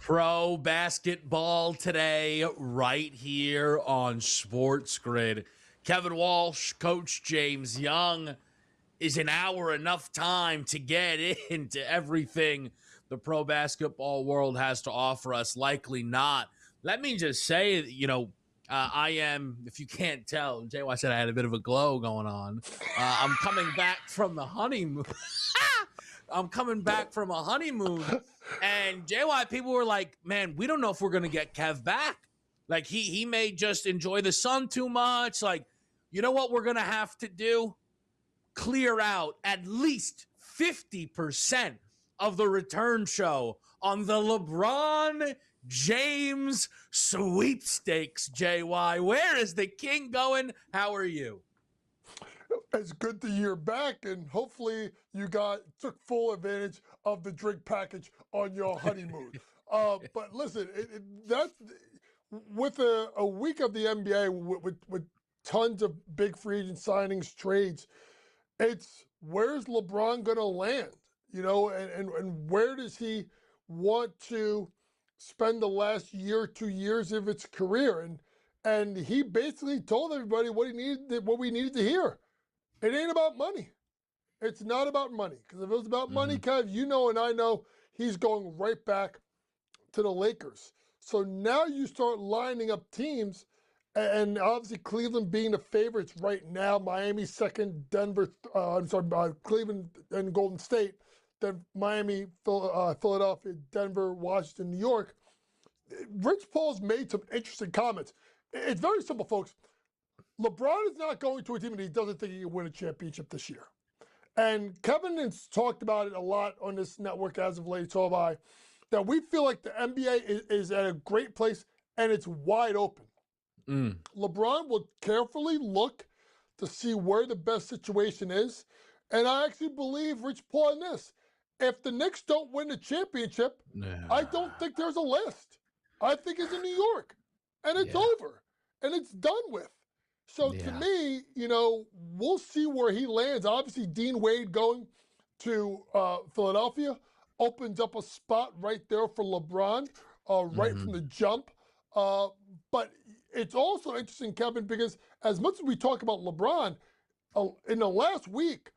Pro basketball today, right here on SportsGrid. Kevin Walsh, Coach James Young. Is an hour enough time to get into everything the pro basketball world has to offer us? Likely not. Let me just say, I am, if you can't tell, JY said I had a bit of a glow going on. I'm coming back from the honeymoon. I'm coming back from a honeymoon. And JY, people were like, man, we don't know if we're going to get Kev back. Like, he may just enjoy the sun too much. Like, you know what we're going to have to do? Clear out at least 50% of the return show on the LeBron James sweepstakes, JY. Where is the king going? How are you? It's good that you're back, and hopefully you took full advantage of the drink package on your honeymoon. But listen, that's with a week of the NBA with tons of big free agent signings, trades. It's where's LeBron going to land, and where does he want to spend the last year, 2 years of its career? And he basically told everybody what we needed to hear. It ain't about money. It's not about money. Because if it was about money, Kev, and I know he's going right back to the Lakers. So now you start lining up teams, and obviously Cleveland being the favorites right now, Miami second, Cleveland and Golden State, then Miami, Philadelphia, Denver, Washington, New York. Rich Paul's made some interesting comments. It's very simple, folks. LeBron is not going to a team that he doesn't think he can win a championship this year. And Kevin has talked about it a lot on this network as of late, so have I, that we feel like the NBA is at a great place and it's wide open. LeBron will carefully look to see where the best situation is. And I actually believe Rich Paul in this. If the Knicks don't win the championship, I don't think there's a list. I think it's in New York. And it's over. And it's done with. So to me, we'll see where he lands. Obviously, Dean Wade going to Philadelphia opens up a spot right there for LeBron, right from the jump. But it's also interesting, Kevin, because as much as we talk about LeBron, in the last week,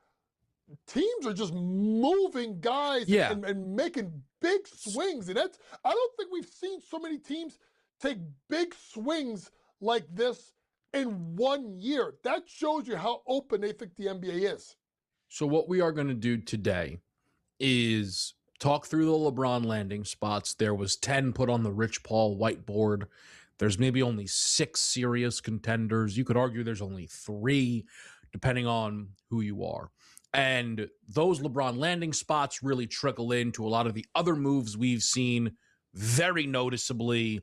teams are just moving guys and making big swings. And I don't think we've seen so many teams take big swings like this in 1 year. That shows you how open they think the NBA is. So what we are going to do today is talk through the LeBron landing spots. There was 10 put on the Rich Paul whiteboard. There's maybe only 6 serious contenders. You could argue there's only 3, depending on who you are. And those LeBron landing spots really trickle into a lot of the other moves we've seen, very noticeably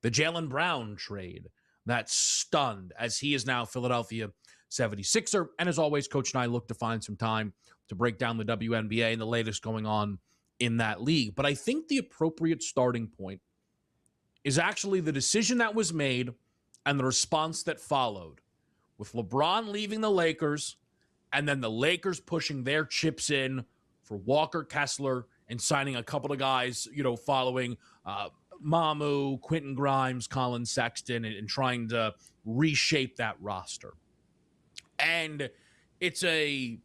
the Jaylen Brown trade that stunned, as he is now Philadelphia 76er. And as always, Coach and I look to find some time to break down the WNBA and the latest going on in that league. But I think the appropriate starting point is actually the decision that was made and the response that followed, with LeBron leaving the Lakers and then the Lakers pushing their chips in for Walker Kessler and signing a couple of guys, following Mamu, Quentin Grimes, Colin Sexton, and trying to reshape that roster. And it's a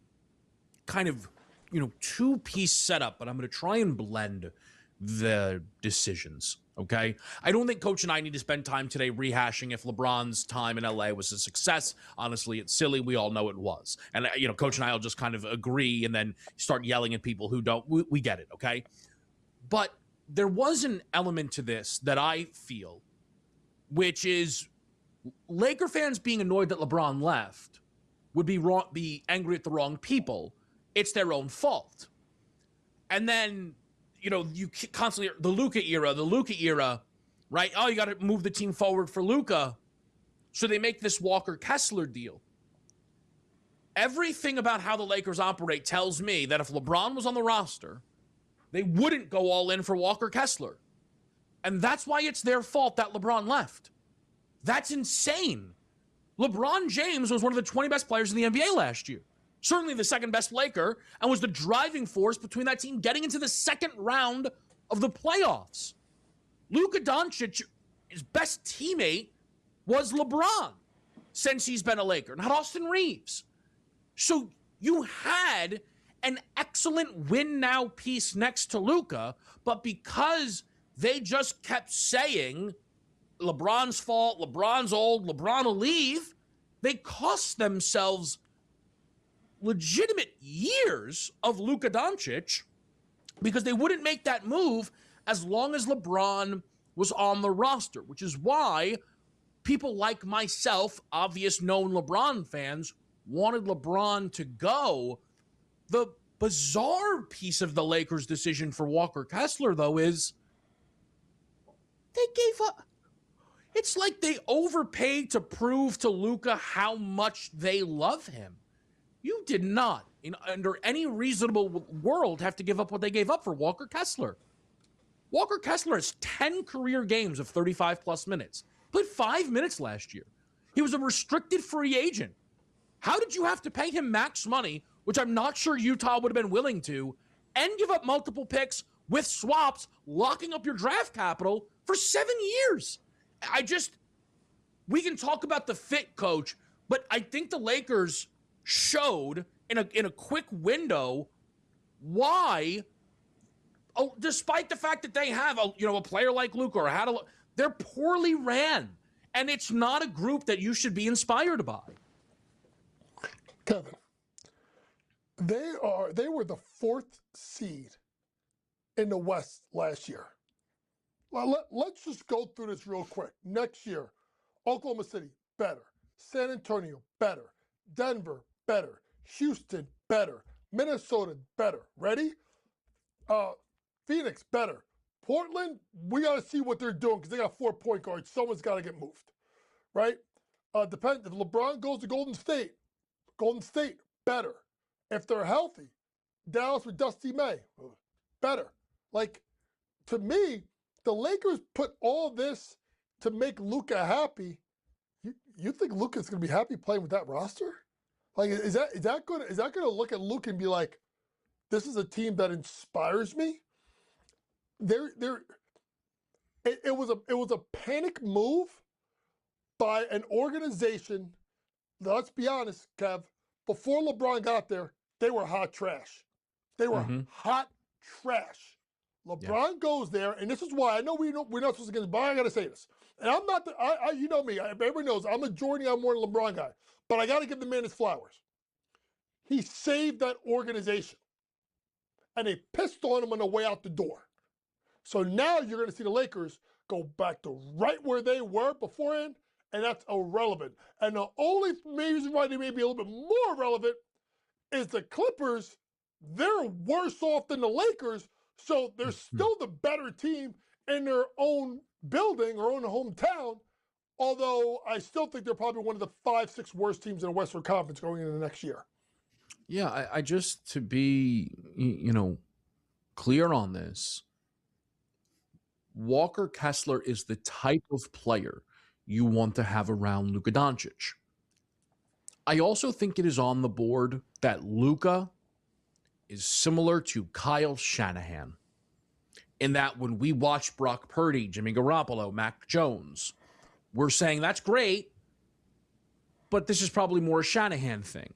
kind of, two-piece setup, but I'm going to try and blend the decisions, okay? I don't think Coach and I need to spend time today rehashing if LeBron's time in LA was a success. Honestly, it's silly. We all know it was. And, Coach and I will just kind of agree and then start yelling at people who don't. We get it, okay? But there was an element to this that I feel, which is Laker fans being annoyed that LeBron left would be angry at the wrong people. It's their own fault. And then, you constantly, the Luka era, right? Oh, you got to move the team forward for Luka. So they make this Walker Kessler deal. Everything about how the Lakers operate tells me that if LeBron was on the roster, they wouldn't go all in for Walker Kessler. And that's why it's their fault that LeBron left. That's insane. LeBron James was one of the 20 best players in the NBA last year. Certainly the second best Laker, and was the driving force between that team getting into the second round of the playoffs. Luka Doncic, his best teammate was LeBron since he's been a Laker, not Austin Reeves. So you had an excellent win now piece next to Luka, but because they just kept saying LeBron's fault, LeBron's old, LeBron will leave, they cost themselves legitimate years of Luka Doncic because they wouldn't make that move as long as LeBron was on the roster, which is why people like myself, obvious known LeBron fans, wanted LeBron to go. The bizarre piece of the Lakers' decision for Walker Kessler, though, is they gave up. It's like they overpaid to prove to Luka how much they love him. You did not, under any reasonable world, have to give up what they gave up for Walker Kessler. Walker Kessler has 10 career games of 35-plus minutes. Played 5 minutes last year. He was a restricted free agent. How did you have to pay him max money, which I'm not sure Utah would have been willing to, and give up multiple picks with swaps, locking up your draft capital for 7 years? We can talk about the fit, coach, but I think the Lakers showed in a quick window why, despite the fact that they have a player like Luka or they're poorly ran, and it's not a group that you should be inspired by. Kevin, they were the 4th seed in the West last year. Well, let's just go through this real quick. Next year, Oklahoma City, better. San Antonio, better. Denver, better. Houston, better. Minnesota, better. Ready? Phoenix, better. Portland, we got to see what they're doing because they got 4 point guards. Someone's got to get moved, right? If LeBron goes to Golden State, better. If they're healthy, Dallas with Dusty May, better. Like, to me, the Lakers put all this to make Luka happy. You think Luka's going to be happy playing with that roster? Like, is that going to look at Luka and be like, this is a team that inspires me? It was a panic move by an organization. Let's be honest, Kev. Before LeBron got there, they were hot trash. They were hot trash. LeBron goes there, and this is why I know we're not supposed to get this, but I got to say this. And I'm not, you know me, everybody knows I'm a Jordan, I'm more than a LeBron guy, but I got to give the man his flowers. He saved that organization, and they pissed on him on the way out the door. So now you're going to see the Lakers go back to right where they were beforehand, and that's irrelevant. And the only reason why they may be a little bit more relevant is the Clippers. They're worse off than the Lakers, so they're still the better team in their own building or own hometown, although I still think they're probably one of the 5-6 worst teams in the Western Conference going into the next year. Yeah, I just, to be, clear on this, Walker Kessler is the type of player you want to have around Luka Doncic. I also think it is on the board that Luka is similar to Kyle Shanahan in that when we watch Brock Purdy, Jimmy Garoppolo, Mac Jones, we're saying that's great, but this is probably more a Shanahan thing.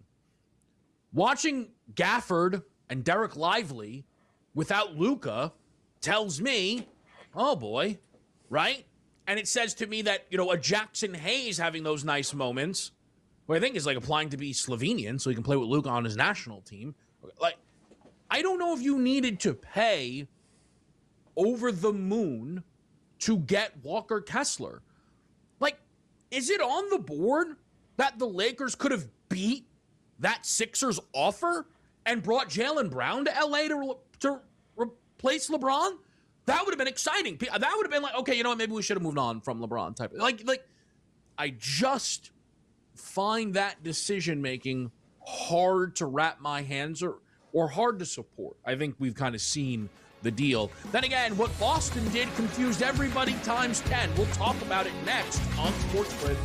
Watching Gafford and Derek Lively without Luka tells me, oh boy, right? And it says to me that, a Jackson Hayes having those nice moments, who I think is like applying to be Slovenian so he can play with Luka on his national team. Like, I don't know if you needed to pay over the moon to get Walker Kessler. Like, is it on the board that the Lakers could have beat that Sixers offer and brought Jaylen Brown to LA to replace LeBron? That would have been exciting. That would have been like, okay, maybe we should have moved on from LeBron type. Like I just find that decision making hard to wrap my hands or hard to support. I think we've kind of seen the deal. Then again, what Boston did confused everybody times 10. We'll talk about it next on SportsGrid.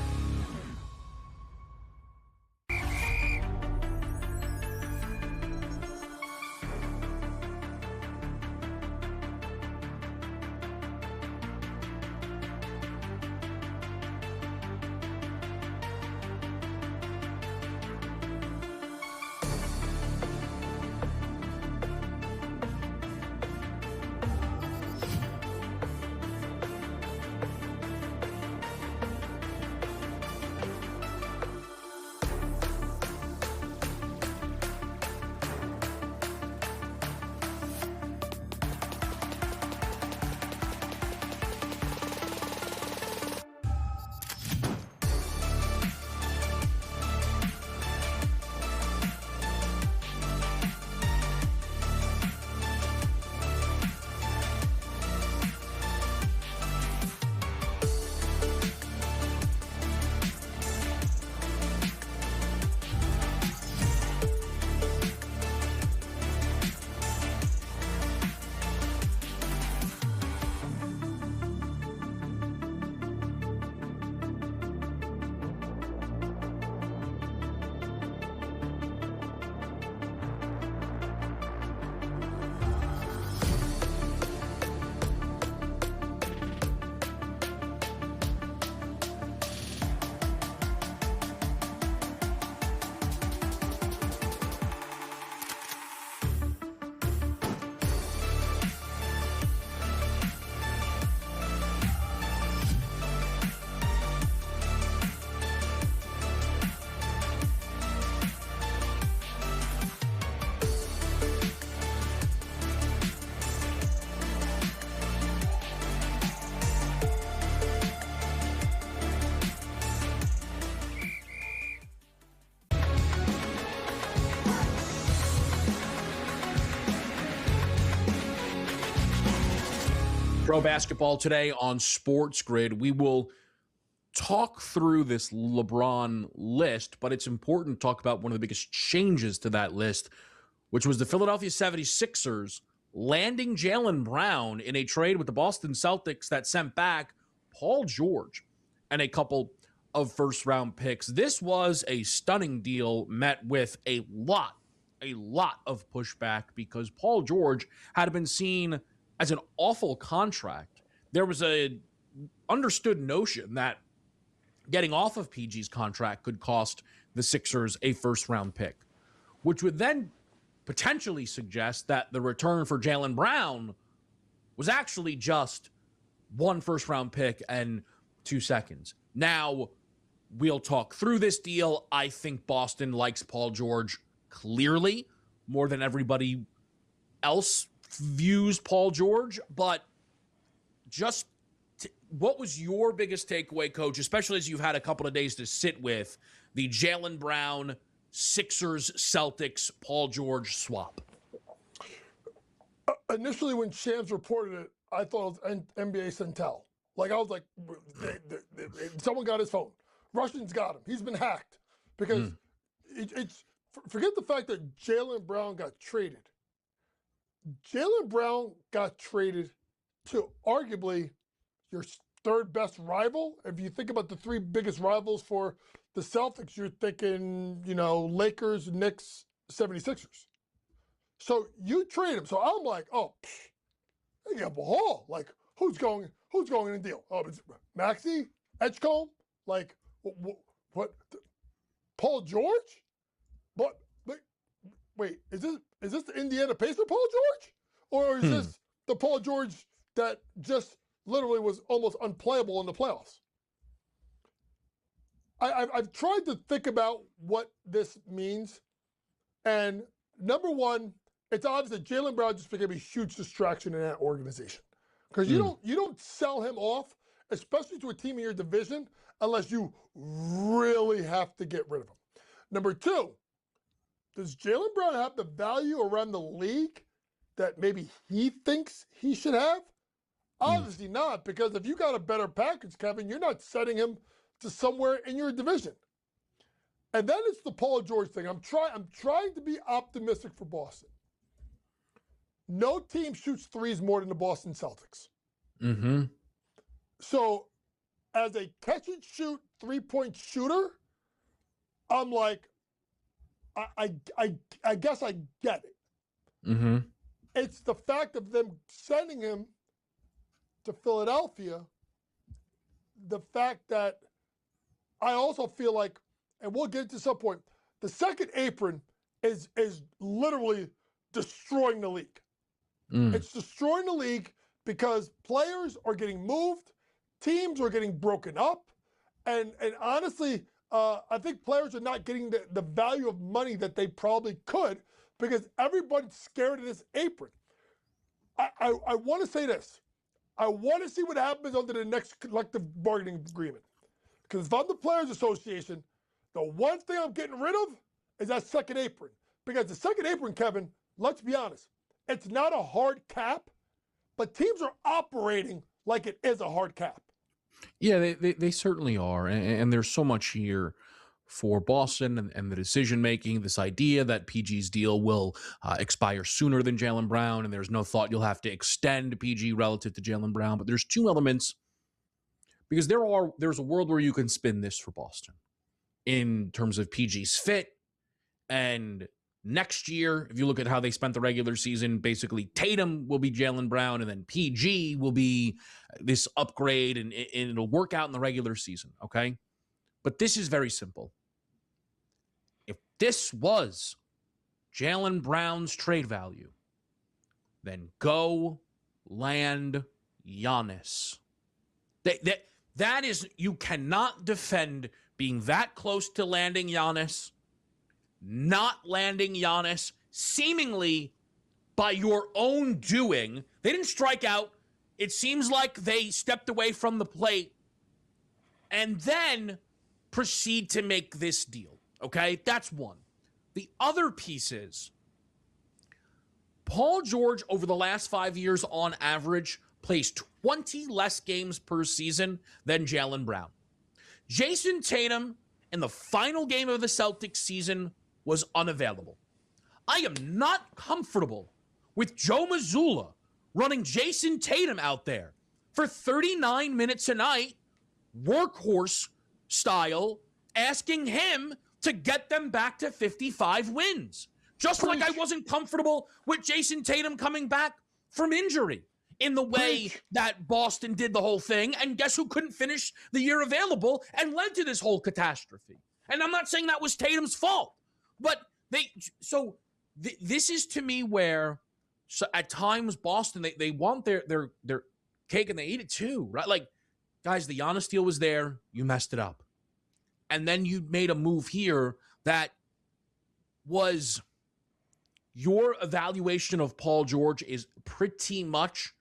Pro basketball today on SportsGrid. We will talk through this LeBron list, but it's important to talk about one of the biggest changes to that list, which was the Philadelphia 76ers landing Jaylen Brown in a trade with the Boston Celtics that sent back Paul George and a couple of first-round picks. This was a stunning deal met with a lot of pushback because Paul George had been seen as an awful contract. There was a understood notion that getting off of PG's contract could cost the Sixers a first-round pick, which would then potentially suggest that the return for Jaylen Brown was actually just one first-round pick and 2 seconds. Now, we'll talk through this deal. I think Boston likes Paul George clearly more than everybody else views Paul George, but just what was your biggest takeaway, Coach, especially as you've had a couple of days to sit with the Jaylen Brown, Sixers, Celtics, Paul George swap? Initially, when Shams reported it, I thought it was NBA Centel. Like, I was like, someone got his phone. Russians got him. He's been hacked. Because forget the fact that Jaylen Brown got traded. Jaylen Brown got traded to arguably your third best rival. If you think about the three biggest rivals for the Celtics, you're thinking, Lakers, Knicks, 76ers. So you trade him. So I'm like, they got Ball. Like, who's going in the deal? Oh, it's Maxey? Edgecombe? Like, what? Paul George? But wait, is this the Indiana Pacer Paul George? Or is this the Paul George that just literally was almost unplayable in the playoffs? I've tried to think about what this means. And number one, it's obvious that Jaylen Brown just became a huge distraction in that organization. Because you don't sell him off, especially to a team in your division, unless you really have to get rid of him. Number two, does Jaylen Brown have the value around the league that maybe he thinks he should have? Obviously not, because if you got a better package, Kevin, you're not setting him to somewhere in your division. And then it's the Paul George thing. I'm trying to be optimistic for Boston. No team shoots threes more than the Boston Celtics. Mm-hmm. So as a catch-and-shoot three-point shooter, I'm like, I guess I get it. Mm-hmm. It's the fact of them sending him to Philadelphia, the fact that I also feel like, and we'll get to some point, the second apron is literally destroying the league. It's destroying the league because players are getting moved, teams are getting broken up, and honestly, I think players are not getting the value of money that they probably could because everybody's scared of this apron. I want to say this. I want to see what happens under the next collective bargaining agreement. Because if I'm the Players Association, the one thing I'm getting rid of is that second apron. Because the second apron, Kevin, let's be honest, it's not a hard cap, but teams are operating like it is a hard cap. Yeah, they certainly are. And there's so much here for Boston and the decision-making, this idea that PG's deal will expire sooner than Jaylen Brown, and there's no thought you'll have to extend PG relative to Jaylen Brown. But there's two elements, because there's a world where you can spin this for Boston in terms of PG's fit. And next year, if you look at how they spent the regular season, basically Tatum will be Jaylen Brown, and then PG will be this upgrade, and it'll work out in the regular season, okay? But this is very simple. If this was Jaylen Brown's trade value, then go land Giannis. That is, you cannot defend being that close to landing Giannis, not landing Giannis, seemingly by your own doing. They didn't strike out. It seems like they stepped away from the plate and then proceed to make this deal, okay? That's one. The other piece is Paul George, over the last 5 years on average, plays 20 less games per season than Jaylen Brown. Jason Tatum in the final game of the Celtics season was unavailable. I am not comfortable with Joe Mazzulla running Jason Tatum out there for 39 minutes a night, workhorse style, asking him to get them back to 55 wins. Just like I wasn't comfortable with Jason Tatum coming back from injury in the way that Boston did the whole thing. And guess who couldn't finish the year available and led to this whole catastrophe? And I'm not saying that was Tatum's fault, but this is to me where at times Boston, they want their cake and they eat it too, right? Like, guys, the Giannis deal was there. You messed it up. And then you made a move here that was your evaluation of Paul George is pretty much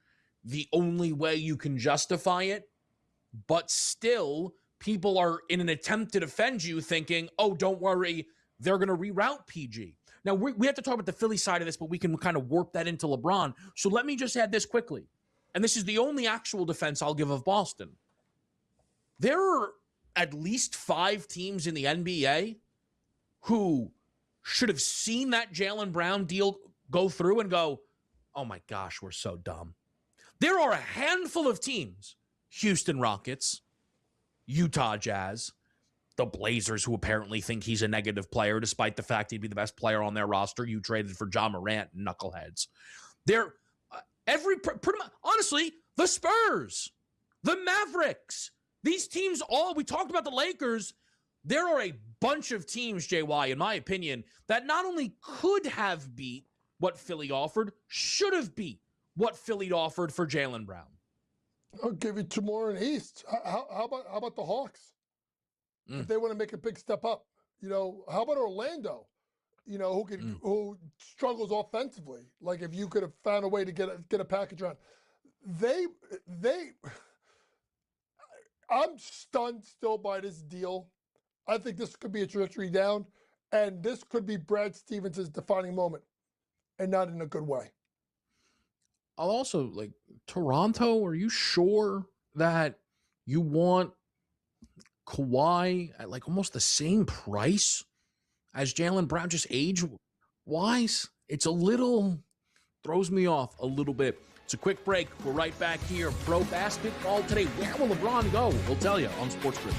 the only way you can justify it. But still, people are in an attempt to defend you thinking, oh, don't worry, they're going to reroute PG. Now, we have to talk about the Philly side of this, but we can kind of warp that into LeBron. So let me just add this quickly. And this is the only actual defense I'll give of Boston. There are at least 5 teams in the NBA who should have seen that Jaylen Brown deal go through and go, oh my gosh, we're so dumb. There are a handful of teams, Houston Rockets, Utah Jazz, the Blazers, who apparently think he's a negative player, despite the fact he'd be the best player on their roster. You traded for Ja Morant, knuckleheads. They're pretty much, honestly, the Spurs, the Mavericks, these teams we talked about the Lakers. There are a bunch of teams, JY, in my opinion, that not only could have beat what Philly offered, should have beat what Philly offered for Jaylen Brown. I'll give you 2 more in the East. How about the Hawks? If they want to make a big step up, how about Orlando? Who struggles offensively? Like, if you could have found a way to get a package around, I'm stunned still by this deal. I think this could be a trajectory down, and this could be Brad Stevens' defining moment, and not in a good way. I'll also, Toronto, are you sure that you want Kawhi at almost the same price as Jaylen Brown, just age-wise? It's throws me off a little bit. It's a quick break. We're right back here. Pro basketball today. Where will LeBron go? We'll tell you on SportsGrid.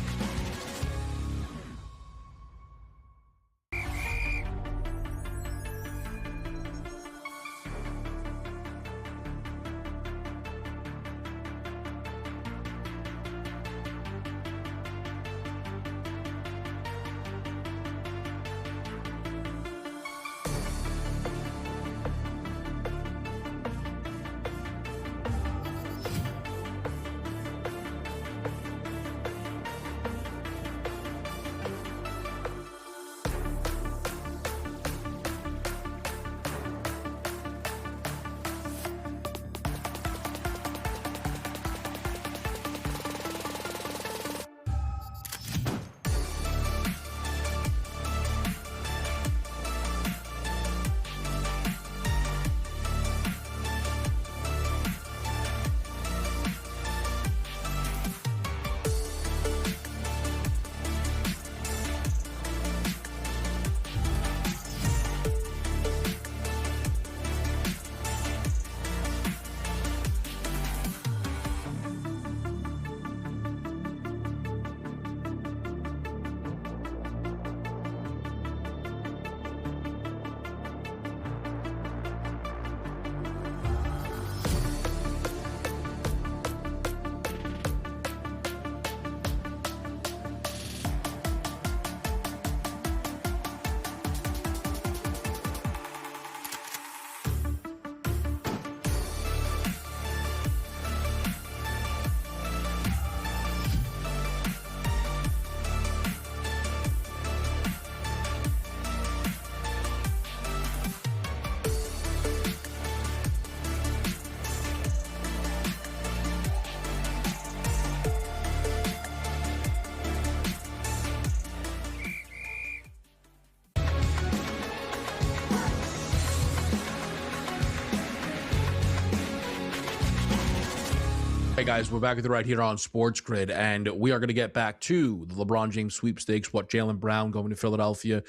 Hey guys, we're back with you right here on SportsGrid, and we are going to get back to the LeBron James sweepstakes, what Jaylen Brown going to Philadelphia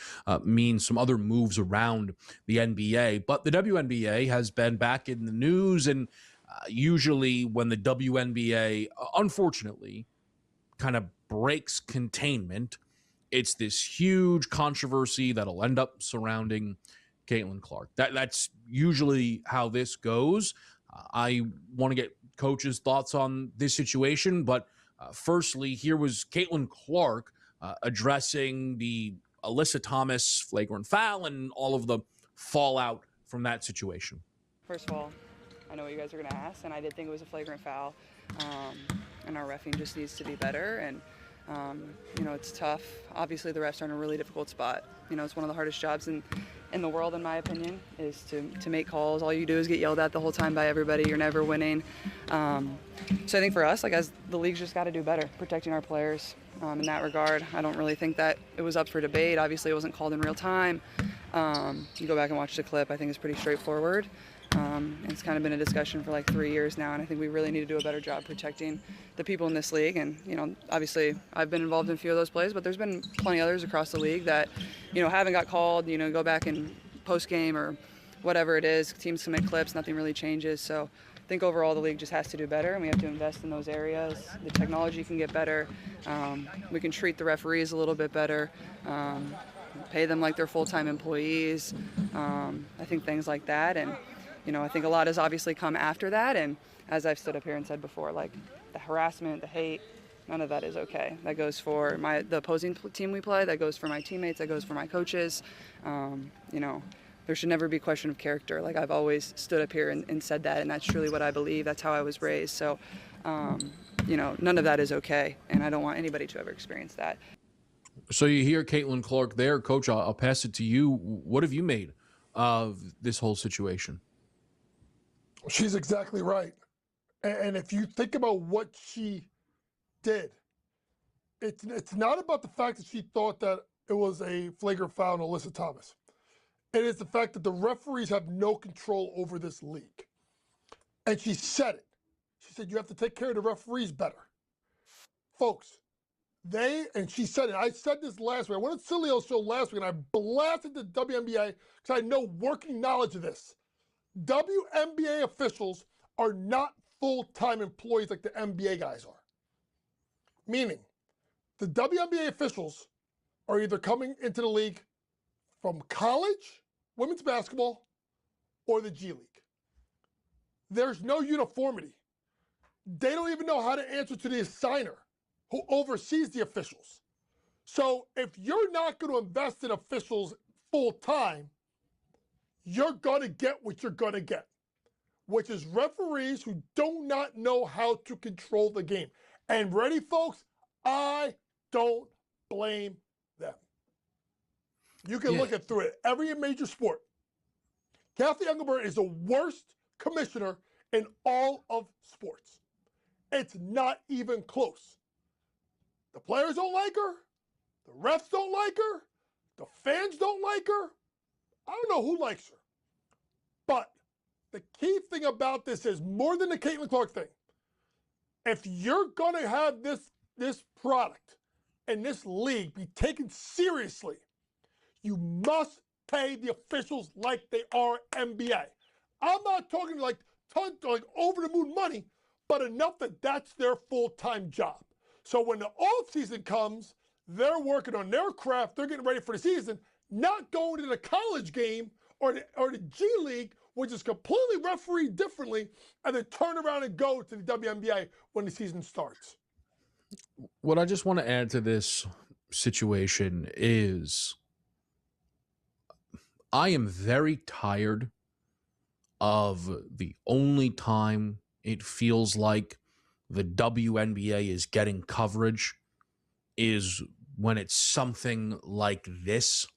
means, some other moves around the NBA. But the WNBA has been back in the news, and usually when the WNBA, unfortunately, kind of breaks containment, it's this huge controversy that'll end up surrounding Caitlin Clark. That's usually how this goes. I want to get coach's thoughts on this situation, but firstly, here was Caitlin Clark addressing the Alyssa Thomas flagrant foul and all of the fallout from that situation. First of all, I know what you guys are going to ask, and I did think it was a flagrant foul, and our reffing just needs to be better, and it's tough. Obviously, the refs are in a really difficult spot. It's one of the hardest jobs in the world, in my opinion, is to make calls. All you do is get yelled at the whole time by everybody. You're never winning. So I think for us, as the league's just got to do better protecting our players in that regard. I don't really think that it was up for debate. Obviously, it wasn't called in real time. You go back and watch the clip. I think it's pretty straightforward. It's kind of been a discussion for like 3 years now, and I think we really need to do a better job protecting the people in this league. And, obviously I've been involved in a few of those plays, but there's been plenty others across the league that, haven't got called, go back and post-game or whatever it is. Teams submit clips, nothing really changes. So I think overall the league just has to do better, and we have to invest in those areas. The technology can get better. We can treat the referees a little bit better. Pay them like they're full-time employees. I think things like that. And I think a lot has obviously come after that, and as I've stood up here and said before, like the harassment, the hate, none of that is okay. That goes for the opposing team we play, that goes for my teammates, that goes for my coaches. There should never be a question of character. Like I've always stood up here and said that, and that's truly what I believe. That's how I was raised. So, none of that is okay, and I don't want anybody to ever experience that. So you hear Caitlin Clark there. Coach, I'll pass it to you. What have you made of this whole situation? She's exactly right. And if you think about what she did, it's not about the fact that she thought that it was a flagrant foul on Alyssa Thomas. It is the fact that the referees have no control over this league. And she said it. She said, you have to take care of the referees better. Folks, and she said it. I said this last week. I went to Cilio's show last week, and I blasted the WNBA because I had no working knowledge of this. WNBA officials are not full-time employees like the NBA guys are. Meaning, the WNBA officials are either coming into the league from college, women's basketball, or the G League. There's no uniformity. They don't even know how to answer to the assigner who oversees the officials. So if you're not going to invest in officials full-time, you're going to get what you're going to get, which is referees who do not know how to control the game. And ready, folks, I don't blame them. You can look through it. Every major sport. Kathy Engelbert is the worst commissioner in all of sports. It's not even close. The players don't like her. The refs don't like her. The fans don't like her. I don't know who likes her. But the key thing about this is more than the Caitlin Clark thing. If you're going to have this product and this league be taken seriously, you must pay the officials like they are NBA. I'm not talking like over the moon money, but enough that that's their full-time job. So when the offseason comes, they're working on their craft, they're getting ready for the season, not going to the college game or the G League, which is completely refereed differently, and then turn around and go to the WNBA when the season starts. What I just want to add to this situation is I am very tired of the only time it feels like the WNBA is getting coverage is when it's something like this.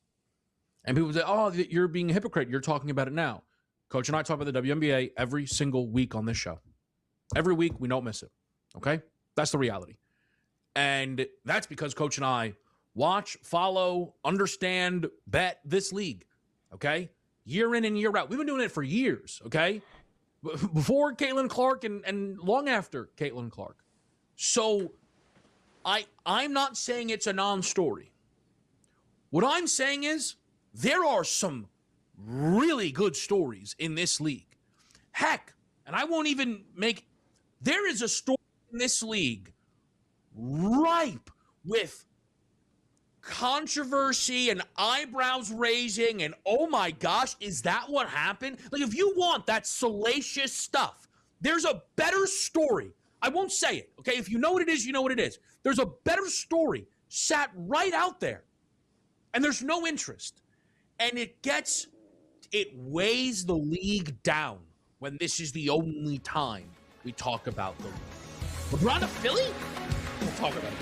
And people say, oh, you're being a hypocrite. You're talking about it now. Coach and I talk about the WNBA every single week on this show. Every week, we don't miss it. Okay? That's the reality. And that's because Coach and I watch, follow, understand, bet this league. Okay? Year in and year out. We've been doing it for years. Okay? before Caitlin Clark and long after Caitlin Clark. So I'm not saying it's a non-story. What I'm saying is there are some really good stories in this league. Heck, and I won't even make, there is a story in this league ripe with controversy and eyebrows raising and, oh my gosh, is that what happened? Like, if you want that salacious stuff, there's a better story. I won't say it, okay? If you know what it is, you know what it is. There's a better story sat right out there, and there's no interest. And it weighs the league down when this is the only time we talk about the league. LeBron to Philly? We'll talk about it.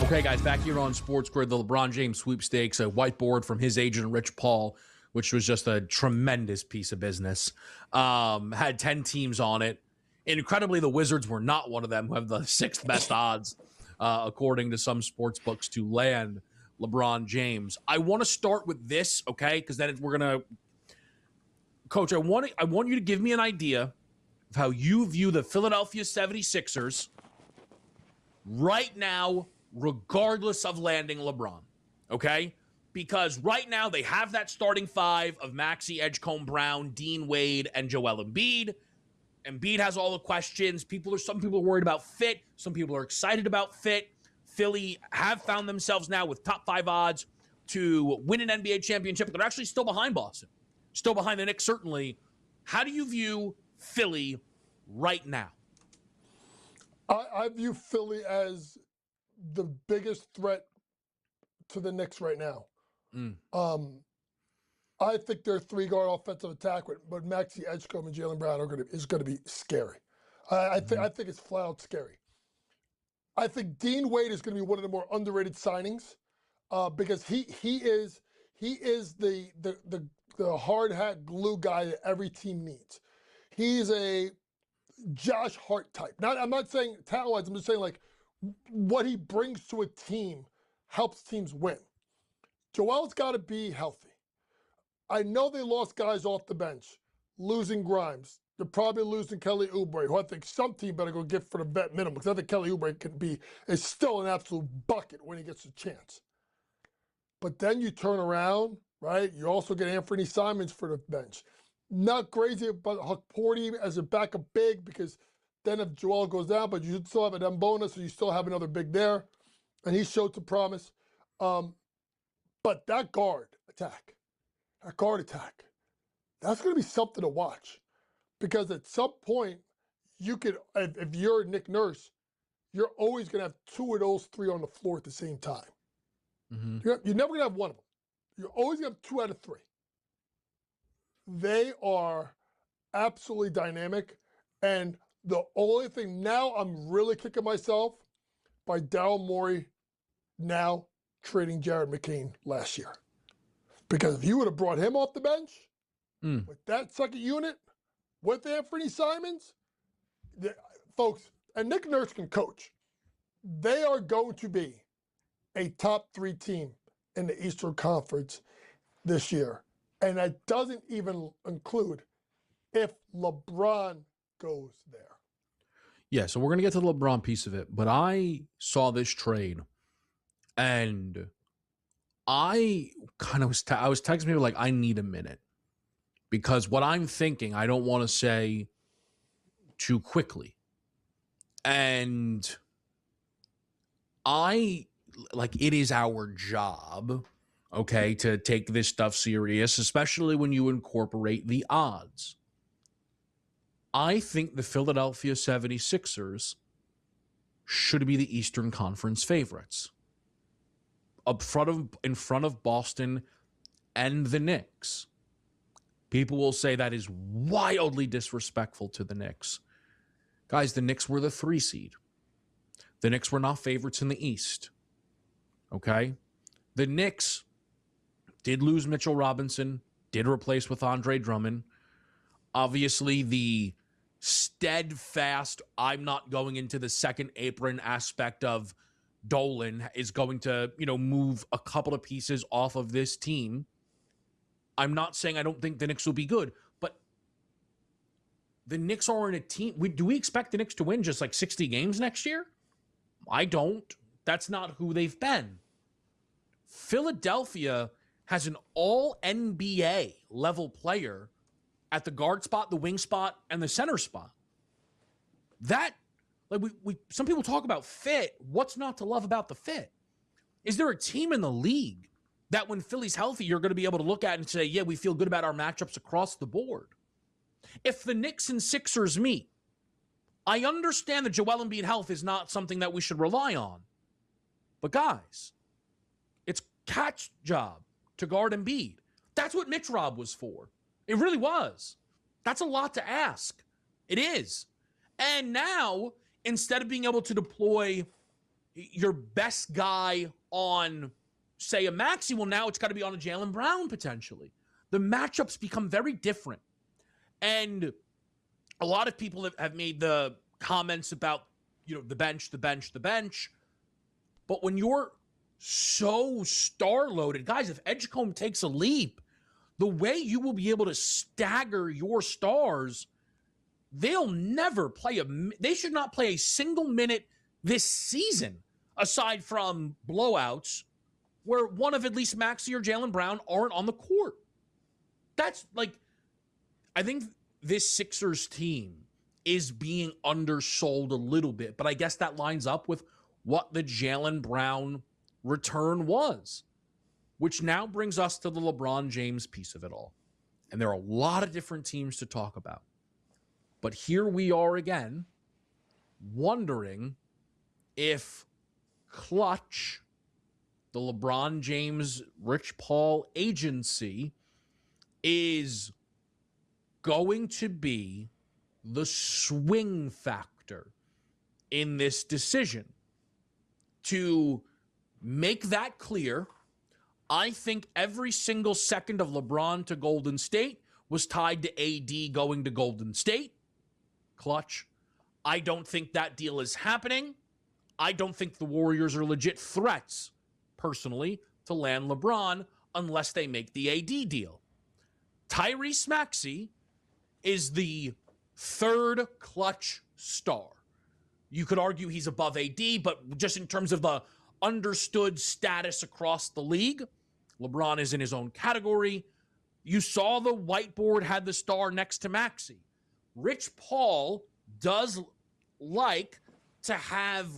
Okay, guys, back here on SportsGrid, the LeBron James sweepstakes, a whiteboard from his agent, Rich Paul, which was just a tremendous piece of business. Had 10 teams on it. Incredibly, the Wizards were not one of them, who have the 6th best odds, according to some sports books, to land LeBron James. I want to start with this, okay, because then we're going to... Coach, I want you to give me an idea of how you view the Philadelphia 76ers right now, regardless of landing LeBron, okay? Because right now they have that starting 5 of Maxey, Edgecombe, Brown, Dean Wade, and Joel Embiid. Embiid has all the questions. Some people are worried about fit. Some people are excited about fit. Philly have found themselves now with top 5 odds to win an NBA championship. They're actually still behind Boston, still behind the Knicks, certainly. How do you view Philly right now? I view Philly as the biggest threat to the Knicks right now. I think their 3-guard offensive attack with Maxey, Edgecombe, and Jaylen Brown is going to be scary. I think it's flat out scary. I think Dean Wade is going to be one of the more underrated signings because he is the hard hat glue guy that every team needs. He's a Josh Hart type. I'm not saying talent-wise. I'm just saying like what he brings to a team helps teams win. Joel's got to be healthy. I know they lost guys off the bench, losing Grimes. They're probably losing Kelly Oubre, who I think some team better go get for the vet minimum, because I think Kelly Oubre is still an absolute bucket when he gets a chance. But then you turn around, right? You also get Anthony Simons for the bench. Not crazy about Huck Porty as a backup big because Then if Joel goes down, but you still have an Mbona, so you still have another big there. And he showed some promise. But that guard attack, that's going to be something to watch. Because at some point, you could, if you're Nick Nurse, you're always going to have two of those three on the floor at the same time. Mm-hmm. You're never going to have one of them. You're always going to have 2 out of 3. They are absolutely dynamic. And the only thing now I'm really kicking myself by Daryl Morey now trading Jared McCain last year. Because if you would have brought him off the bench with that second unit, with Anthony Simons, folks, and Nick Nurse can coach. They are going to be a top 3 team in the Eastern Conference this year. And that doesn't even include if LeBron goes there. Yeah, so we're going to get to the LeBron piece of it. But I saw this trade, and I kind of I was texting people like, I need a minute. Because what I'm thinking, I don't want to say too quickly. And it is our job, okay, to take this stuff serious, especially when you incorporate the odds. I think the Philadelphia 76ers should be the Eastern Conference favorites. In front of Boston and the Knicks. People will say that is wildly disrespectful to the Knicks. Guys, the Knicks were the 3 seed. The Knicks were not favorites in the East. Okay? The Knicks did lose Mitchell Robinson, did replace with Andre Drummond. Obviously, the steadfast, I'm not going into the second apron aspect of Dolan is going to, move a couple of pieces off of this team. I'm not saying I don't think the Knicks will be good, but the Knicks aren't a team. Do we expect the Knicks to win just like 60 games next year? I don't. That's not who they've been. Philadelphia has an all-NBA level player at the guard spot, the wing spot, and the center spot. That, some people talk about fit. What's not to love about the fit? Is there a team in the league that when Philly's healthy, you're going to be able to look at and say, yeah, we feel good about our matchups across the board? If the Knicks and Sixers meet, I understand that Joel Embiid health is not something that we should rely on. But guys, it's Cat's job to guard Embiid. That's what Mitch Rob was for. It really was. That's a lot to ask. It is. And now, instead of being able to deploy your best guy on, say, a Maxey, well, now it's got to be on a Jaylen Brown, potentially. The matchups become very different. And a lot of people have made the comments about, the bench. But when you're so star-loaded, guys, if Edgecombe takes a leap, the way you will be able to stagger your stars, they'll never play they should not play a single minute this season, aside from blowouts, where one of at least Maxey or Jaylen Brown aren't on the court. That's I think this Sixers team is being undersold a little bit, but I guess that lines up with what the Jaylen Brown return was, which now brings us to the LeBron James piece of it all. And there are a lot of different teams to talk about. But here we are again, wondering if Clutch, the LeBron James, Rich Paul agency, is going to be the swing factor in this decision. To make that clear, I think every single second of LeBron to Golden State was tied to AD going to Golden State. Clutch. I don't think that deal is happening. I don't think the Warriors are legit threats, personally, to land LeBron unless they make the AD deal. Tyrese Maxey is the third Clutch star. You could argue he's above AD, but just in terms of the understood status across the league, LeBron is in his own category. You saw the whiteboard had the star next to Maxey. Rich Paul does like to have,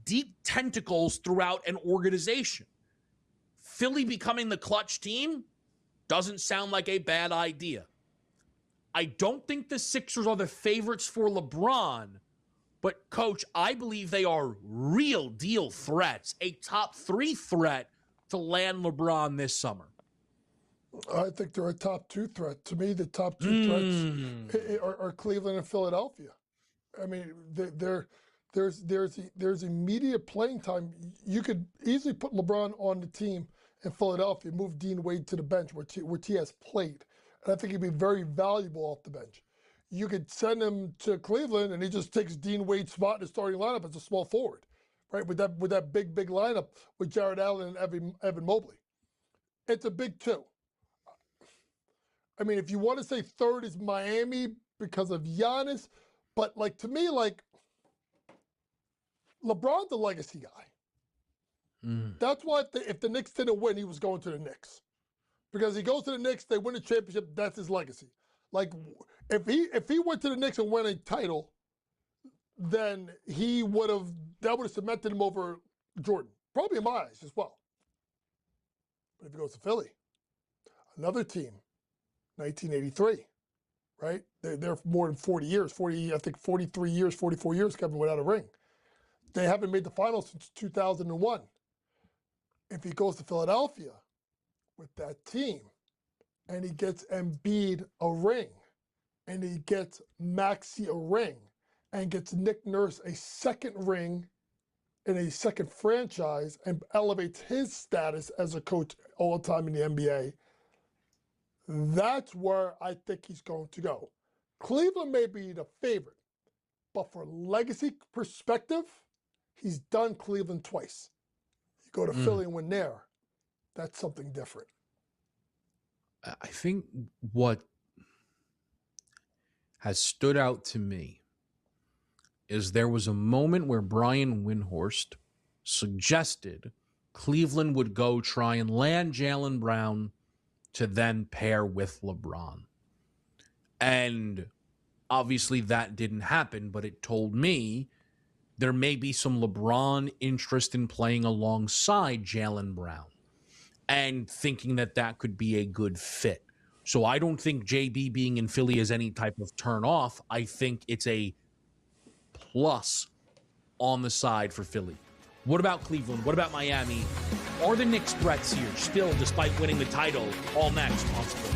deep tentacles throughout an organization. Philly becoming the clutch team doesn't sound like a bad idea. I don't think the Sixers are the favorites for LeBron, but, Coach, I believe they are real deal threats, a top 3 threat to land LeBron this summer. I think they're a top 2 threat. To me, the top 2 threats are Cleveland and Philadelphia. I mean, there's immediate playing time. You could easily put LeBron on the team in Philadelphia, move Dean Wade to the bench where T has played. And I think he'd be very valuable off the bench. You could send him to Cleveland and he just takes Dean Wade's spot in the starting lineup as a small forward, right? With that big lineup with Jared Allen and Evan Mobley. It's a big 2. I mean, if you want to say third is Miami because of Giannis, but to me, LeBron's a legacy guy. That's why if the Knicks didn't win, he was going to the Knicks. Because he goes to the Knicks, they win a championship, that's his legacy. If he went to the Knicks and won a title, then that would have cemented him over Jordan. Probably in my eyes as well. But if he goes to Philly, another team, 1983, right? They're more than 40 years, 43 years, 44 years, Kevin, without a ring. They haven't made the finals since 2001. If he goes to Philadelphia with that team and he gets Embiid a ring and he gets Maxey a ring and gets Nick Nurse a second ring in a second franchise and elevates his status as a coach all the time in the NBA, that's where I think he's going to go. Cleveland may be the favorite, but for legacy perspective, he's done Cleveland twice. You go to Philly and win there, that's something different. I think what has stood out to me is there was a moment where Brian Windhorst suggested Cleveland would go try and land Jaylen Brown to then pair with LeBron. And obviously that didn't happen, but it told me there may be some LeBron interest in playing alongside Jaylen Brown and thinking that could be a good fit. So I don't think JB being in Philly is any type of turn off. I think it's a plus on the side for Philly. What about Cleveland? What about Miami? Are the Knicks threats here still, despite winning the title? All next on SportsGrid.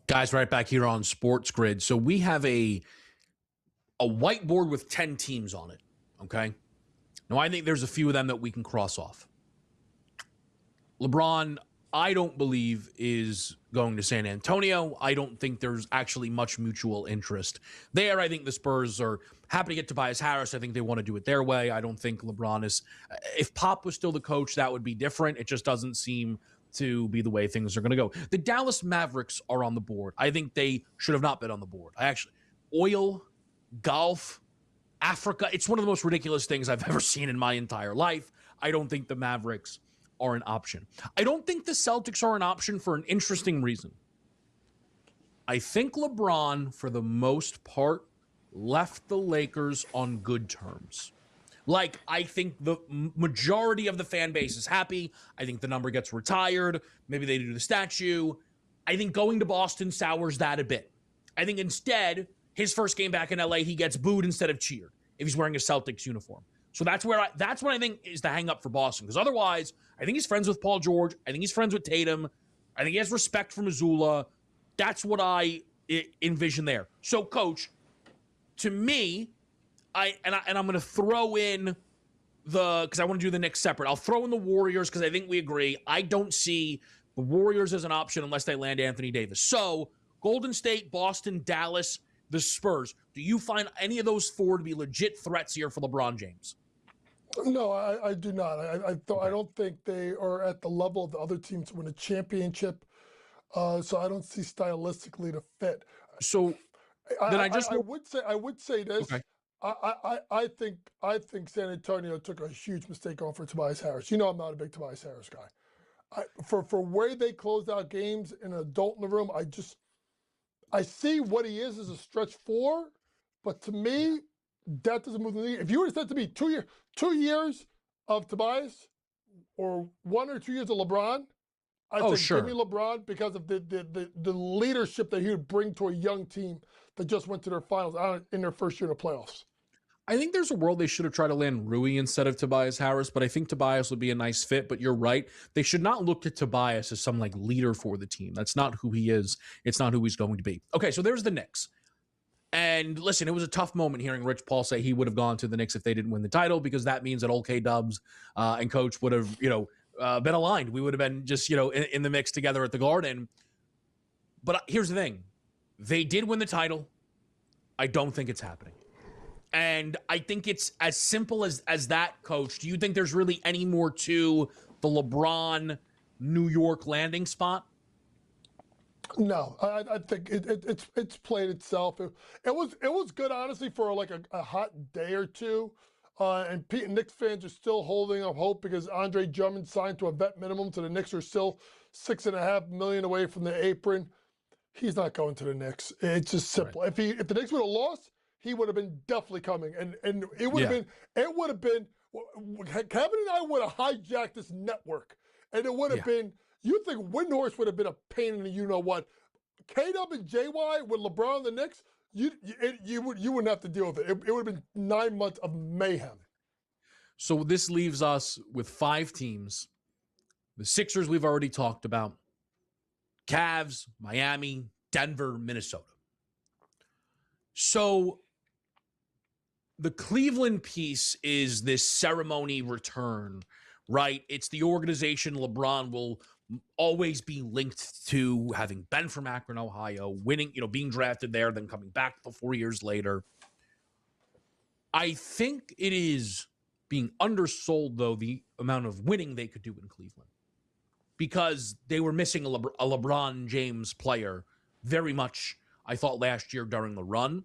Guys, right back here on SportsGrid. So we have a whiteboard with 10 teams on it, okay? Now, I think there's a few of them that we can cross off. LeBron, I don't believe, is going to San Antonio. I don't think there's actually much mutual interest there. I think the Spurs are happy to get Tobias Harris. I think they want to do it their way. I don't think LeBron is... If Pop was still the coach, that would be different. It just doesn't seem to be the way things are going to go. The Dallas Mavericks are on the board. I think they should have not been on the board. Oil, golf, Africa, it's one of the most ridiculous things I've ever seen in my entire life. I don't think the Mavericks are an option. I don't think the Celtics are an option for an interesting reason. I think LeBron, for the most part, left the Lakers on good terms. Like, I think the majority of the fan base is happy. I think the number gets retired. Maybe they do the statue. I think going to Boston sours that a bit. I think instead, his first game back in LA, he gets booed instead of cheered if he's wearing a Celtics uniform. So that's what I think is the hang up for Boston. Because otherwise, I think he's friends with Paul George. I think he's friends with Tatum. I think he has respect for Mazzulla. That's what I envision there. So, Coach, to me, I'm going to throw in because I want to do the Knicks separate. I'll throw in the Warriors because I think we agree. I don't see the Warriors as an option unless they land Anthony Davis. So, Golden State, Boston, Dallas, the Spurs. Do you find any of those four to be legit threats here for LeBron James? No, I do not. I don't think they are at the level of the other teams to win a championship. So I don't see stylistically the fit. So then I would say this. Okay. I think San Antonio took a huge mistake on for Tobias Harris. You know, I'm not a big Tobias Harris guy. For where they closed out games in an adult in the room, I see what he is as a stretch four, but to me, that doesn't move the league. If you were to say to me 2 years of Tobias or 1 or 2 years of LeBron, I'd say give me LeBron because of the leadership that he would bring to a young team that just went to their finals in their first year of the playoffs. I think there's a world they should have tried to land Rui instead of Tobias Harris, but I think Tobias would be a nice fit. But you're right. They should not look at Tobias as some like leader for the team. That's not who he is. It's not who he's going to be. Okay, so there's the Knicks. And listen, it was a tough moment hearing Rich Paul say he would have gone to the Knicks if they didn't win the title, because that means that old K-Dubs and Coach would have, been aligned. We would have been just, in the mix together at the Garden. But here's the thing. They did win the title. I don't think it's happening. And I think it's as simple as that, Coach. Do you think there's really any more to the LeBron New York landing spot? No, I think it's played itself. It was good, honestly, for like a hot day or two. And Pete and Knicks fans are still holding up hope because Andre Drummond signed to a vet minimum, so the Knicks are still $6.5 million away from the apron. He's not going to the Knicks. It's just simple. Right. If the Knicks would have lost, he would have been definitely coming, and it would have been Kevin and I would have hijacked this network, and it would have been. You think Windhorst would have been a pain in the you-know-what. K-Dub and JY with LeBron and the Knicks, you wouldn't have to deal with it. It would have been 9 months of mayhem. So this leaves us with 5 teams. The Sixers we've already talked about. Cavs, Miami, Denver, Minnesota. So the Cleveland piece is this ceremony return, right? It's the organization LeBron will always be linked to, having been from Akron, Ohio, winning, being drafted there, then coming back 4 years later. I think it is being undersold, though, the amount of winning they could do in Cleveland, because they were missing a LeBron James player very much, I thought, last year during the run.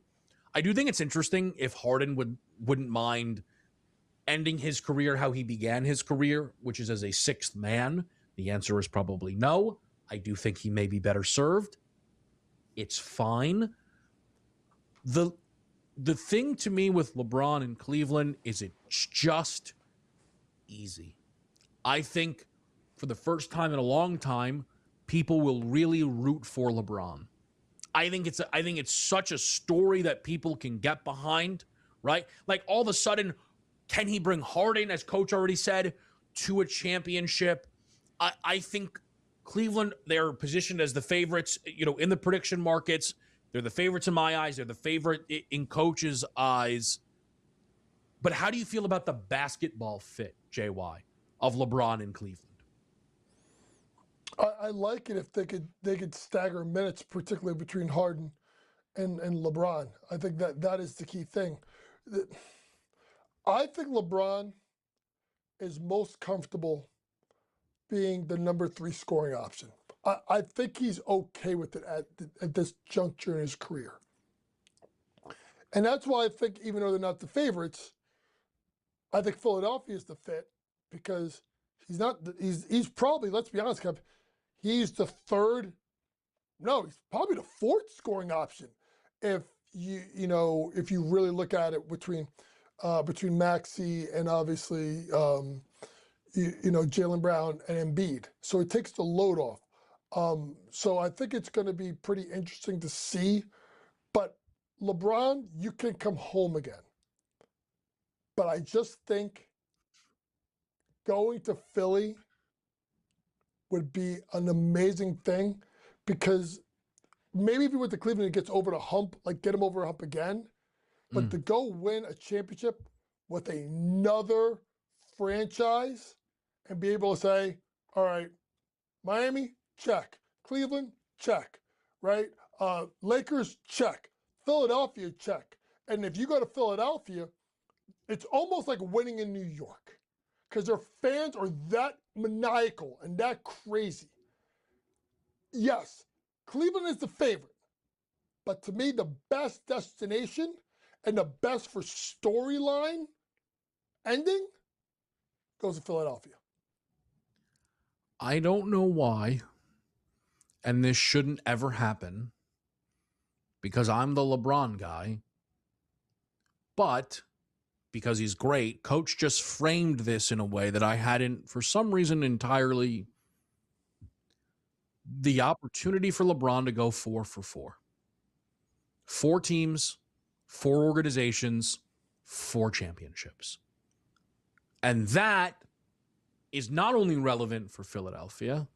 I do think it's interesting if Harden wouldn't mind ending his career how he began his career, which is as a sixth man. The answer is probably no. I do think he may be better served. It's fine. The thing to me with LeBron in Cleveland is it's just easy. I think for the first time in a long time, people will really root for LeBron. I think it's such a story that people can get behind, right? Like, all of a sudden, can he bring Harden, as Coach already said, to a championship? I think Cleveland, they're positioned as the favorites, in the prediction markets. They're the favorites in my eyes. They're the favorite in coaches' eyes. But how do you feel about the basketball fit, JY, of LeBron in Cleveland? I like it if they could stagger minutes, particularly between Harden and LeBron. I think that is the key thing. I think LeBron is most comfortable being the number 3 scoring option. I think he's okay with it at this juncture in his career. And that's why I think, even though they're not the favorites, I think Philadelphia is the fit, because he's probably, let's be honest, Kev, he's the he's probably the 4th scoring option if if you really look at it between Maxey and obviously Jaylen Brown and Embiid. So it takes the load off. So I think it's going to be pretty interesting to see. But LeBron, you can come home again. But I just think going to Philly would be an amazing thing, because maybe if you went to Cleveland, it gets over the hump, like get him over a hump again. But to go win a championship with another franchise and be able to say, all right, Miami, check. Cleveland, check. Right? Lakers, check. Philadelphia, check. And if you go to Philadelphia, it's almost like winning in New York, because their fans are that maniacal and that crazy. Yes, Cleveland is the favorite, but to me, the best destination and the best for storyline ending goes to Philadelphia. I don't know why, and this shouldn't ever happen, because I'm the LeBron guy, but because he's great, Coach just framed this in a way that I hadn't, for some reason, entirely. The opportunity for LeBron to go 4 for 4. 4 teams, 4 organizations, 4 championships. And that is not only relevant for Philadelphia,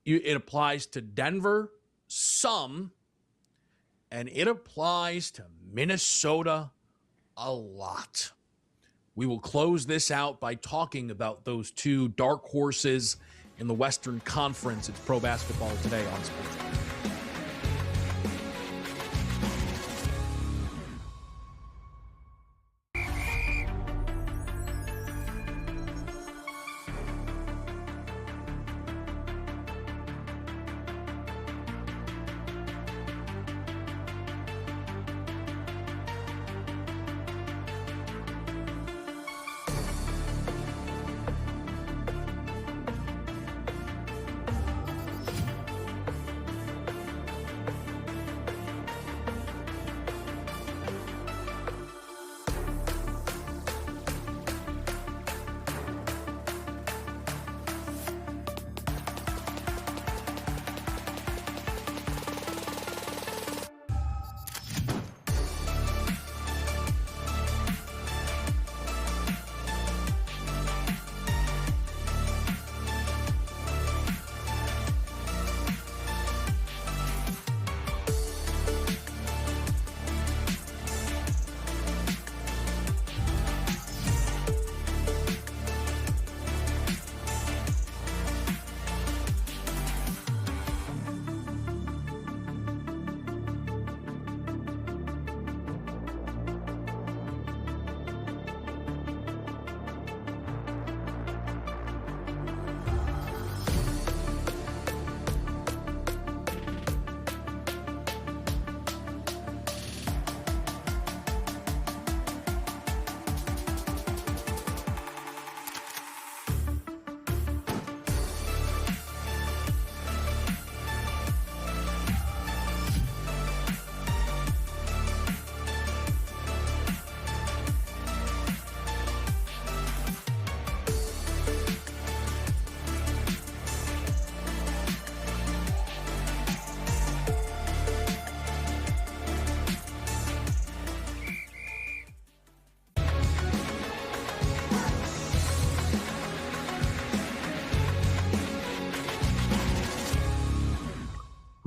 it applies to Denver some, and it applies to Minnesota a lot. We will close this out by talking about those 2 dark horses in the Western Conference. It's Pro Basketball Today on SportsGrid.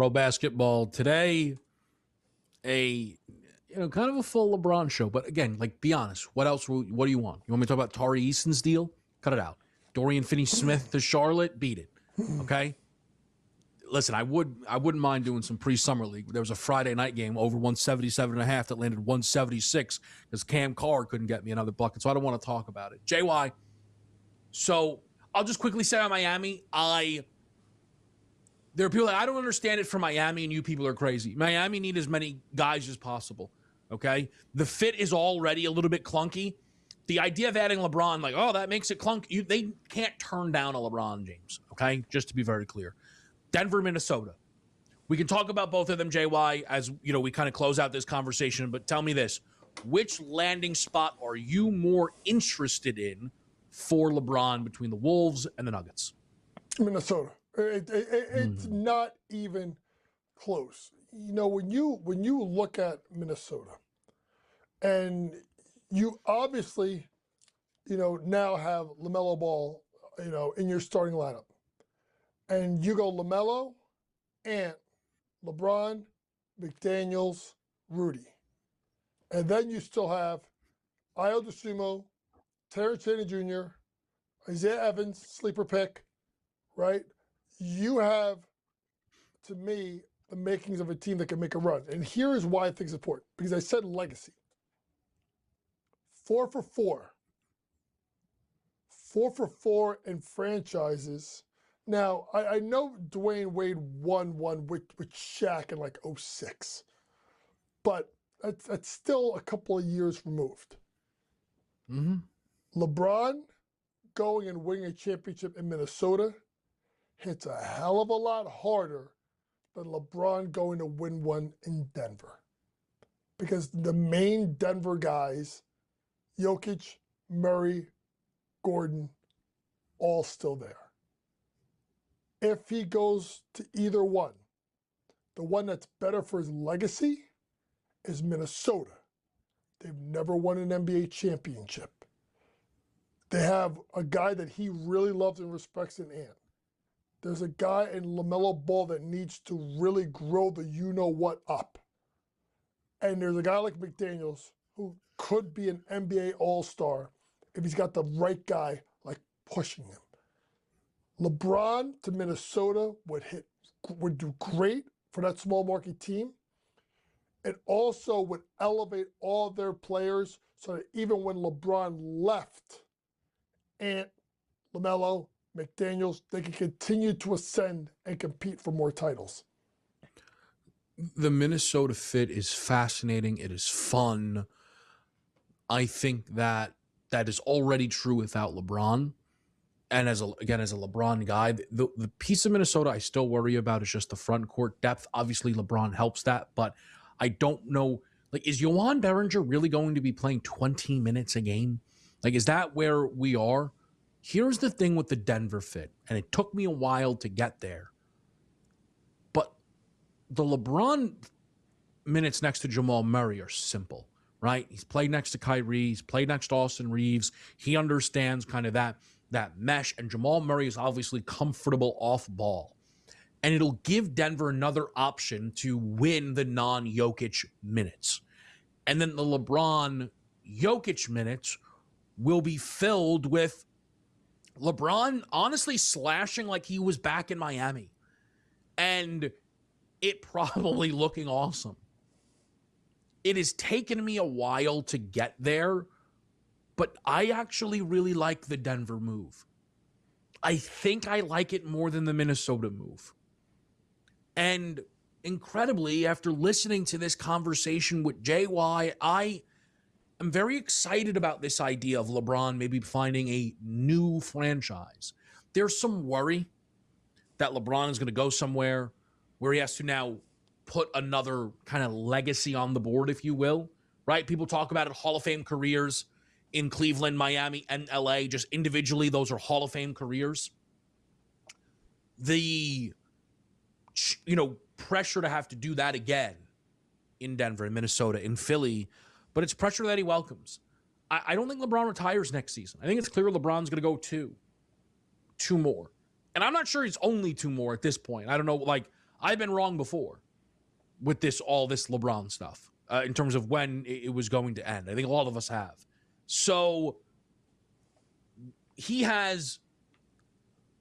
Pro basketball today, kind of a full LeBron show. But again, like, be honest. What else? What do you want? You want me to talk about Tari Easton's deal? Cut it out. Dorian Finney-Smith to Charlotte? Beat it. Okay? Listen, I wouldn't mind doing some pre-summer league. There was a Friday night game over 177.5 that landed 176 because Cam Carr couldn't get me another bucket. So I don't want to talk about it. JY. So I'll just quickly say on Miami, there are people that I don't understand it for Miami, and you people are crazy. Miami need as many guys as possible. Okay? The fit is already a little bit clunky. The idea of adding LeBron, like, oh, that makes it clunky. They can't turn down a LeBron James. Okay? Just to be very clear. Denver, Minnesota. We can talk about both of them, JY, as we kind of close out this conversation, but tell me this. Which landing spot are you more interested in for LeBron between the Wolves and the Nuggets? Minnesota. It's not even close. When you look at Minnesota, and you obviously, now have LaMelo Ball, in your starting lineup. And you go LaMelo, Ant, LeBron, McDaniels, Rudy. And then you still have Ayo Dosunmu, Terrence Shannon Jr., Isaiah Evans, sleeper pick, right? You have, to me, the makings of a team that can make a run. And here is why I think it's important. Because I said legacy. 4 for 4. 4 for 4 in franchises. Now, I know Dwayne Wade won one with Shaq in like 06, but that's still a couple of years removed. LeBron going and winning a championship in Minnesota hits a hell of a lot harder than LeBron going to win one in Denver. Because the main Denver guys, Jokic, Murray, Gordon, all still there. If he goes to either one, the one that's better for his legacy is Minnesota. They've never won an NBA championship. They have a guy that he really loves and respects in Ant. There's a guy in LaMelo Ball that needs to really grow the you-know-what up. And there's a guy like McDaniels who could be an NBA All-Star if he's got the right guy like pushing him. LeBron to Minnesota would do great for that small market team. It also would elevate all their players so that even when LeBron left, Ant, LaMelo, McDaniels, they can continue to ascend and compete for more titles. The Minnesota fit is fascinating. It is fun. I think that is already true without LeBron. And as a LeBron guy, the piece of Minnesota I still worry about is just the front court depth. Obviously, LeBron helps that, but I don't know. Like, is Yohan Behringer really going to be playing 20 minutes a game? Like, is that where we are? Here's the thing with the Denver fit, and it took me a while to get there. But the LeBron minutes next to Jamal Murray are simple, right? He's played next to Kyrie. He's played next to Austin Reeves. He understands kind of that mesh, and Jamal Murray is obviously comfortable off ball. And it'll give Denver another option to win the non-Jokic minutes. And then the LeBron Jokic minutes will be filled with LeBron honestly slashing like he was back in Miami. And it probably looking awesome. It has taken me a while to get there, but I actually really like the Denver move. I think I like it more than the Minnesota move. And incredibly, after listening to this conversation with JY, I am very excited about this idea of LeBron maybe finding a new franchise. There's some worry that LeBron is going to go somewhere where he has to now put another kind of legacy on the board, if you will, right? People talk about it, Hall of Fame careers in Cleveland, Miami, and LA. Just individually, those are Hall of Fame careers. The, pressure to have to do that again in Denver, in Minnesota, in Philly, but it's pressure that he welcomes. I don't think LeBron retires next season. I think it's clear LeBron's going to go two more. And I'm not sure he's only two more at this point. I don't know, I've been wrong before with all this LeBron stuff in terms of when it was going to end. I think a lot of us have. So he has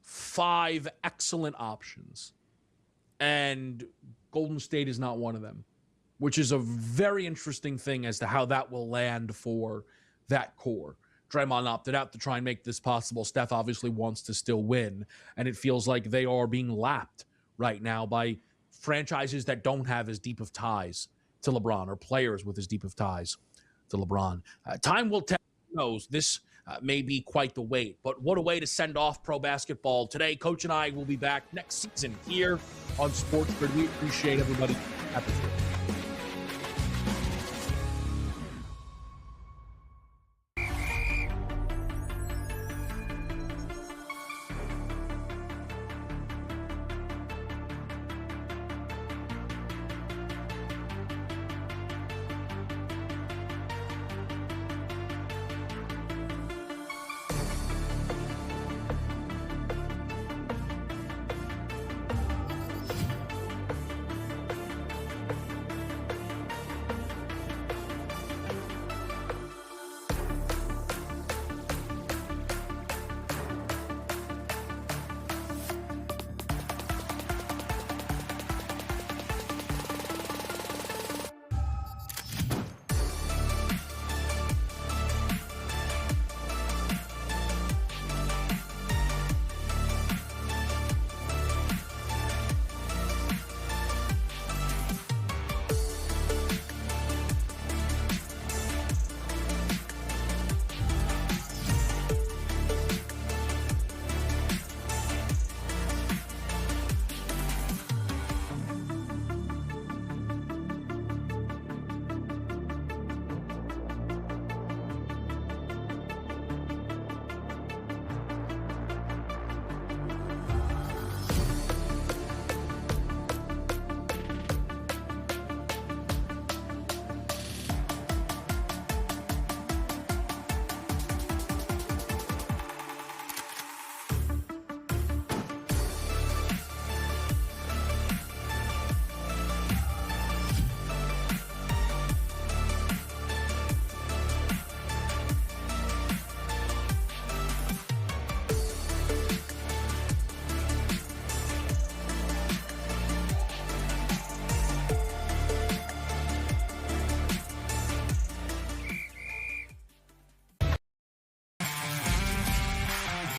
5 excellent options, and Golden State is not one of them, which is a very interesting thing as to how that will land for that core. Draymond opted out to try and make this possible. Steph obviously wants to still win, and it feels like they are being lapped right now by franchises that don't have as deep of ties to LeBron, or players with as deep of ties to LeBron. Time will tell. Who knows? This may be quite the wait, but what a way to send off pro basketball today. Coach and I will be back next season here on SportsGrid. We appreciate everybody at the field.